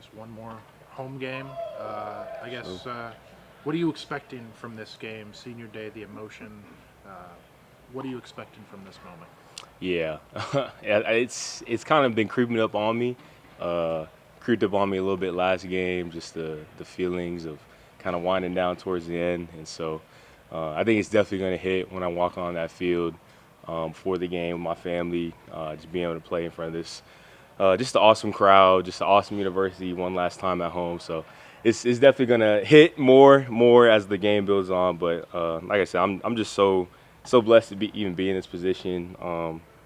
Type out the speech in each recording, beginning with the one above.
guess, one more home game. I guess, what are you expecting from this game? Senior day, the emotion. Uh, what are you expecting from this moment? Yeah, it's kind of been creeping up on me. Uh, Creeped up on me a little bit last game, just the feelings of kind of winding down towards the end, and so I think it's definitely going to hit when I walk on that field for the game with my family, just being able to play in front of this, just an awesome crowd, just an awesome university one last time at home. So it's definitely going to hit more as the game builds on. But like I said, I'm just so blessed to be in this position.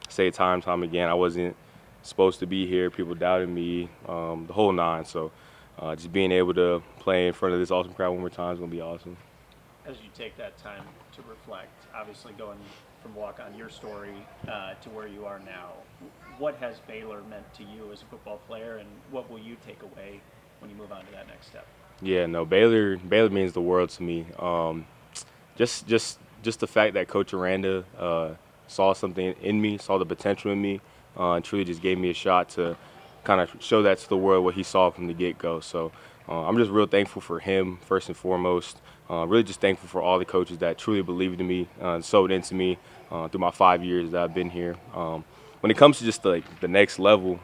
Say time again, I wasn't supposed to be here. People doubted me, the whole nine. So just being able to play in front of this awesome crowd one more time is gonna be awesome. As you take that time to reflect, obviously going from walk on your story to where you are now, what has Baylor meant to you as a football player, and what will you take away when you move on to that next step? Yeah, no, Baylor means the world to me. Just the fact that Coach Aranda saw something in me, saw the potential in me, and truly just gave me a shot to kind of show that to the world what he saw from the get-go. So I'm just real thankful for him first and foremost. Really just thankful for all the coaches that truly believed in me, sewed into me through my 5 years that I've been here. When it comes to just the next level,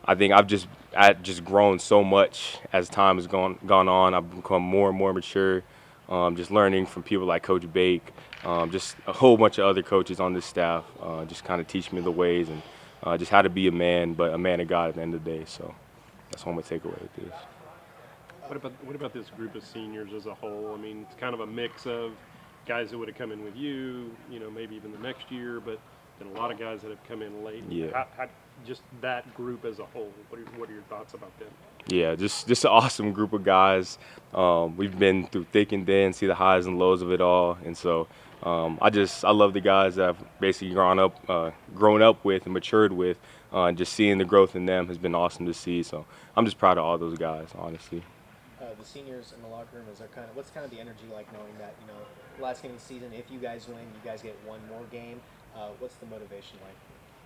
I think I've just grown so much as time has gone on. I've become more and more mature. Just learning from people like Coach Bake, just a whole bunch of other coaches on this staff, just kind of teach me the ways and just how to be a man, but a man of God at the end of the day. So that's what I'm gonna take away with this. What about this group of seniors as a whole? I mean, it's kind of a mix of guys that would have come in with you, maybe even the next year, but then a lot of guys that have come in late. Yeah. Just that group as a whole. What are your thoughts about them? Yeah, just an awesome group of guys. We've been through thick and thin, see the highs and lows of it all, and so I love the guys that I've basically grown up with and matured with. Just seeing the growth in them has been awesome to see. So I'm just proud of all those guys, honestly. The seniors in the locker room, is there what's kind of the energy like knowing that last game of the season, if you guys win, you guys get one more game. What's the motivation like?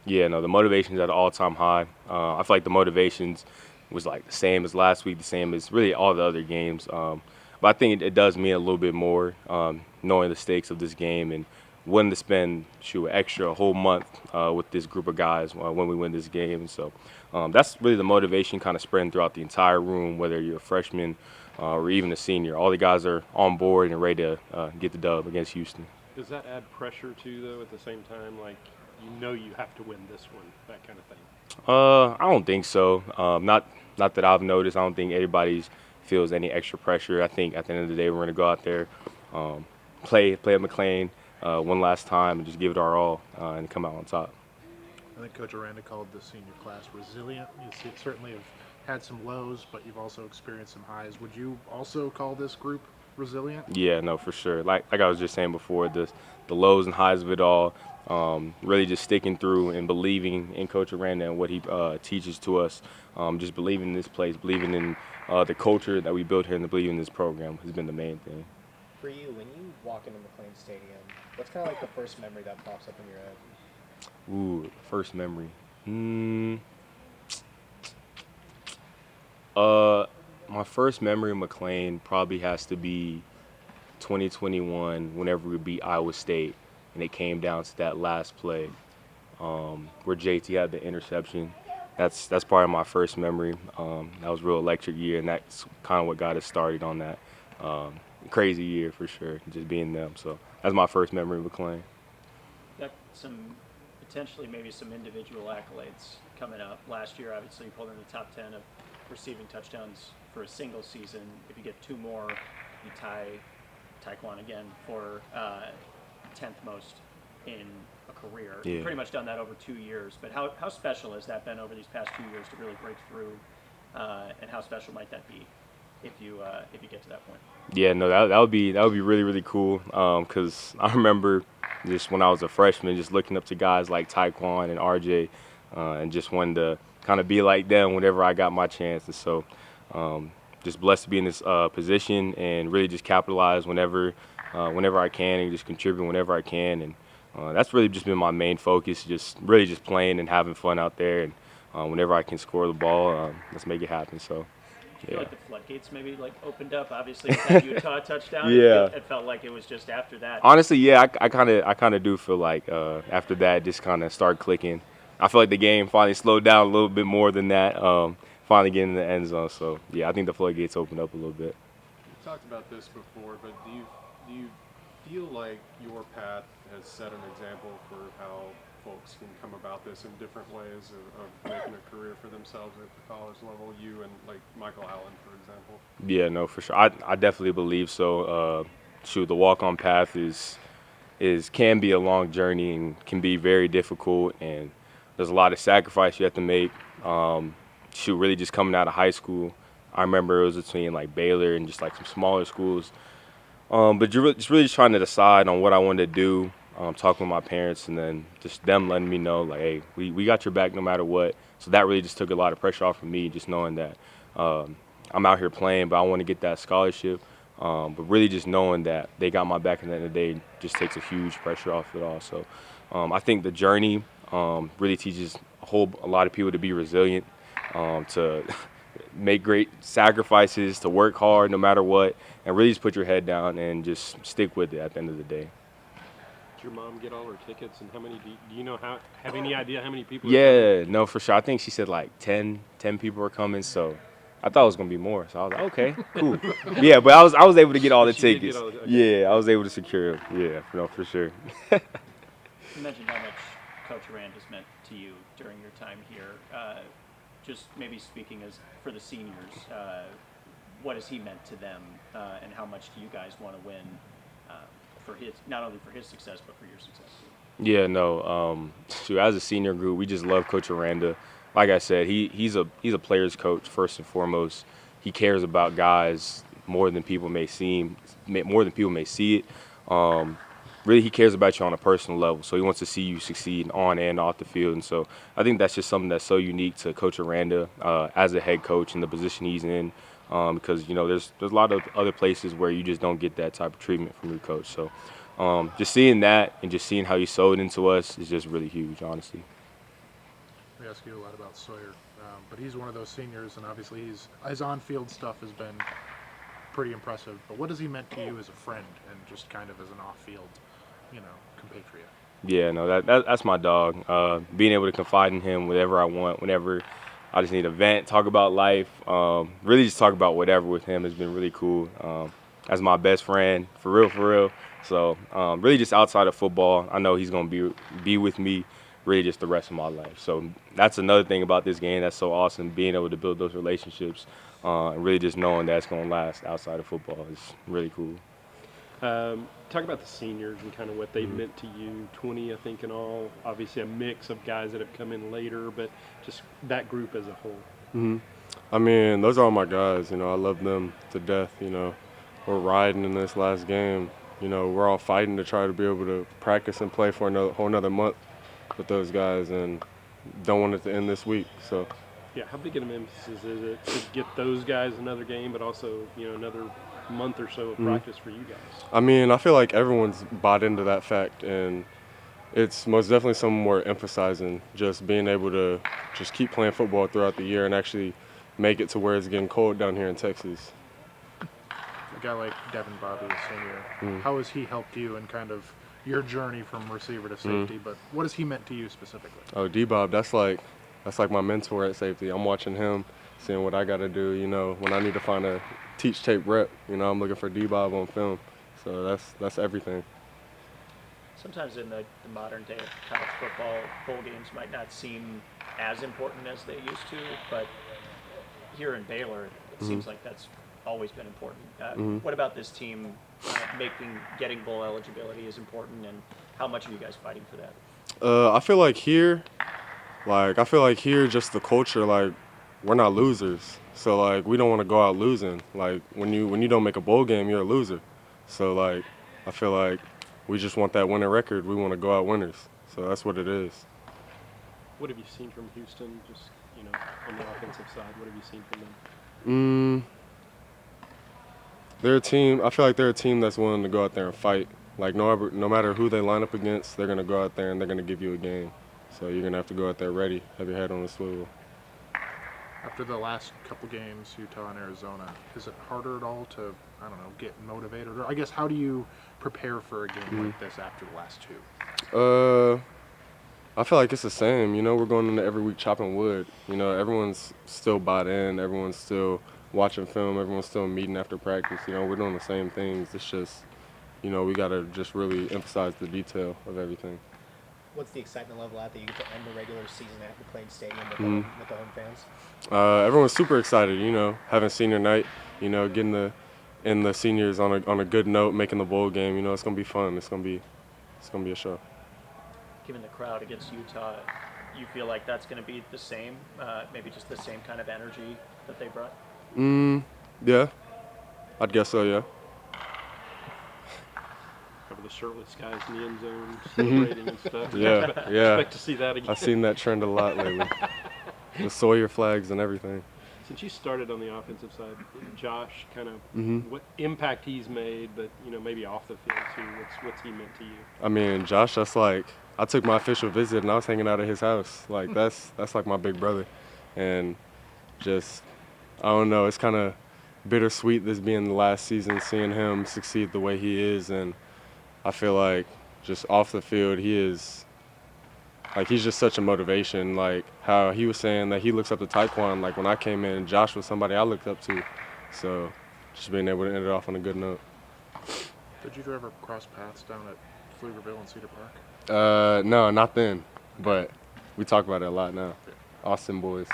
Yeah, no, the motivation's at an all-time high. I feel like the motivations was like the same as last week, the same as really all the other games. But I think it does mean a little bit more, knowing the stakes of this game and wanting to spend a whole month with this group of guys when we win this game. And so that's really the motivation kind of spreading throughout the entire room, whether you're a freshman or even a senior. All the guys are on board and ready to get the dub against Houston. Does that add pressure too, though, at the same time? Like, you have to win this one, that kind of thing. I don't think so. Not that I've noticed. I don't think anybody feels any extra pressure. I think at the end of the day, we're going to go out there, play at McLean one last time, and just give it our all and come out on top. I think Coach Aranda called the senior class resilient. You certainly have had some lows, but you've also experienced some highs. Would you also call this group resilient? Yeah, no, for sure. Like I was just saying before, the lows and highs of it all. Really just sticking through and believing in Coach Aranda and what he teaches to us. Just believing in this place, believing in the culture that we built here, and believing in this program has been the main thing. For you, when you walk into McLean Stadium, what's kind of like the first memory that pops up in your head? Ooh, first memory. Uh, my first memory of McLean probably has to be 2021, whenever we beat Iowa State, and it came down to that last play where JT had the interception. That's part of my first memory. That was a real electric year, and that's kind of what got us started on that crazy year for sure, just being them. So that's my first memory of McLean. Got some potentially maybe some individual accolades coming up. Last year, obviously, you pulled in the top 10 of receiving touchdowns for a single season. If you get two more, you tie Taekwon again for 10th most in a career. Yeah. You've pretty much done that over 2 years. But how special has that been over these past 2 years to really break through? And how special might that be if you get to that point? Yeah, no, that would be really really cool. Cause I remember just when I was a freshman, just looking up to guys like Taekwon and RJ, and just wanted to kind of be like them whenever I got my chance. And so, just blessed to be in this position and really just capitalize whenever I can and just contribute whenever I can. And that's really just been my main focus, just really just playing and having fun out there and whenever I can score the ball, let's make it happen. So, I feel yeah. like the floodgates maybe like opened up. Obviously, with that Utah touchdown, Yeah. it felt like it was just after that. Honestly, yeah, I kind of do feel like after that, it just kind of started clicking. I feel like the game finally slowed down a little bit more than that. Finally getting in the end zone. So yeah, I think the floodgates opened up a little bit. We talked about this before, but do you feel like your path has set an example for how folks can come about this in different ways of making a career for themselves at the college level? You and like Michael Allen, for example. Yeah, no, for sure. I definitely believe so. Shoot, the walk-on path is can be a long journey and can be very difficult, and there's a lot of sacrifice you have to make. Shoot, really just coming out of high school, I remember it was between like Baylor and just like some smaller schools. But you're just really trying to decide on what I wanted to do. Talking with my parents, and then just them letting me know like, hey, we got your back no matter what. So that really just took a lot of pressure off of me, just knowing that I'm out here playing, but I want to get that scholarship. But really just knowing that they got my back at the end of the day just takes a huge pressure off it all. So I think the journey really teaches a lot of people to be resilient, to make great sacrifices, to work hard no matter what, and really just put your head down and just stick with it at the end of the day. Did your mom get all her tickets, and how many do you know? Have any idea how many people? Yeah, no, for sure. I think she said like 10 people were coming, so I thought it was gonna be more. So I was like, okay, cool. Yeah, but I was able to get all the She did get tickets. all the- okay. Yeah, I was able to secure it. Yeah, no, for sure. You mentioned how much Coach Rand has meant to you during your time here. Just maybe speaking as for the seniors, what has he meant to them, and how much do you guys want to win for his, not only for his success but for your success too? Yeah, no. Shoot, as a senior group, we just love Coach Aranda. Like I said, he's a player's coach first and foremost. He cares about guys more than people may see it. Really, he cares about you on a personal level. So he wants to see you succeed on and off the field. And so I think that's just something that's so unique to Coach Aranda as a head coach in the position he's in. Because there's a lot of other places where you just don't get that type of treatment from your coach. So just seeing that and just seeing how he sewed into us is just really huge, honestly. We ask you a lot about Sawyer, but he's one of those seniors, and obviously his on-field stuff has been pretty impressive. But what has he meant to you as a friend and just kind of as an off-field, compatriot? Yeah, no, that's my dog. Being able to confide in him whenever I want, whenever I just need a vent, talk about life, really just talk about whatever with him has been really cool. As my best friend, for real. So really just outside of football, I know he's going to be with me really just the rest of my life. So that's another thing about this game that's so awesome, being able to build those relationships and really just knowing that it's going to last outside of football is really cool. Talk about the seniors and kind of what they meant to you. 20, I think, in all. Obviously, a mix of guys that have come in later, but just that group as a whole. I mean, those are all my guys. I love them to death. We're riding in this last game. We're all fighting to try to be able to practice and play for a whole another month with those guys, and don't want it to end this week. So. Yeah, how big of an emphasis is it to get those guys another game, but also another month or so of practice for you guys? I mean, I feel like everyone's bought into that fact, and it's most definitely something we're emphasizing, just being able to just keep playing football throughout the year and actually make it to where it's getting cold down here in Texas. A guy like Devin Bobby, a senior, how has he helped you in kind of your journey from receiver to safety? But what has he meant to you specifically? Oh, D-Bob, that's like my mentor at safety. I'm watching him, seeing what I got to do. When I need to find a teach tape rep, I'm looking for D-Bob on film. So that's everything. Sometimes in the modern day of college football, bowl games might not seem as important as they used to, but here in Baylor, it seems like that's always been important. What about this team getting bowl eligibility is important, and how much are you guys fighting for that? I feel like here, just the culture, we're not losers. So, we don't want to go out losing. When you don't make a bowl game, you're a loser. So, I feel like we just want that winning record. We want to go out winners. So that's what it is. What have you seen from Houston, just, on the offensive side? What have you seen from them? They're a team. I feel like they're a team that's willing to go out there and fight. No matter who they line up against, they're going to go out there and they're going to give you a game. So you're going to have to go out there ready, have your head on a swivel. After the last couple games, Utah and Arizona, is it harder at all to, I don't know, get motivated? Or I guess, how do you prepare for a game like this after the last two? I feel like it's the same. You know, we're going into every week chopping wood. You know, everyone's still bought in. Everyone's still watching film. Everyone's still meeting after practice. You know, we're doing the same things. It's just, you know, we got to just really emphasize the detail of everything. What's the excitement level at that you get to end the regular season at McLean Stadium with, with the home fans? Everyone's super excited. You know, having senior night. You know, getting the seniors on a good note, making the bowl game. You know, it's gonna be fun. It's gonna be a show. Given the crowd against Utah, you feel like that's going to be the same, maybe just the same kind of energy that they brought? Yeah, I'd guess so. Yeah. Cover the shirtless guys in the end zone celebrating and stuff. Yeah, yeah. Expect to see that again. I've seen that trend a lot lately. The Sawyer flags and everything. Since you started on the offensive side, Josh, kind of what impact he's made, but you know maybe off the field too. What's he meant to you? I mean, Josh, that's like, I took my official visit and I was hanging out at his house. Like that's like my big brother, and just I don't know. It's kind of bittersweet this being the last season, seeing him succeed the way he is, and I feel like just off the field he is. Like, he's just such a motivation. Like, how he was saying that he looks up to Taekwon. Like, when I came in, Josh was somebody I looked up to. So, just being able to end it off on a good note. Did you ever cross paths down at Pflugerville and Cedar Park? No, not then. But we talk about it a lot now. Austin boys.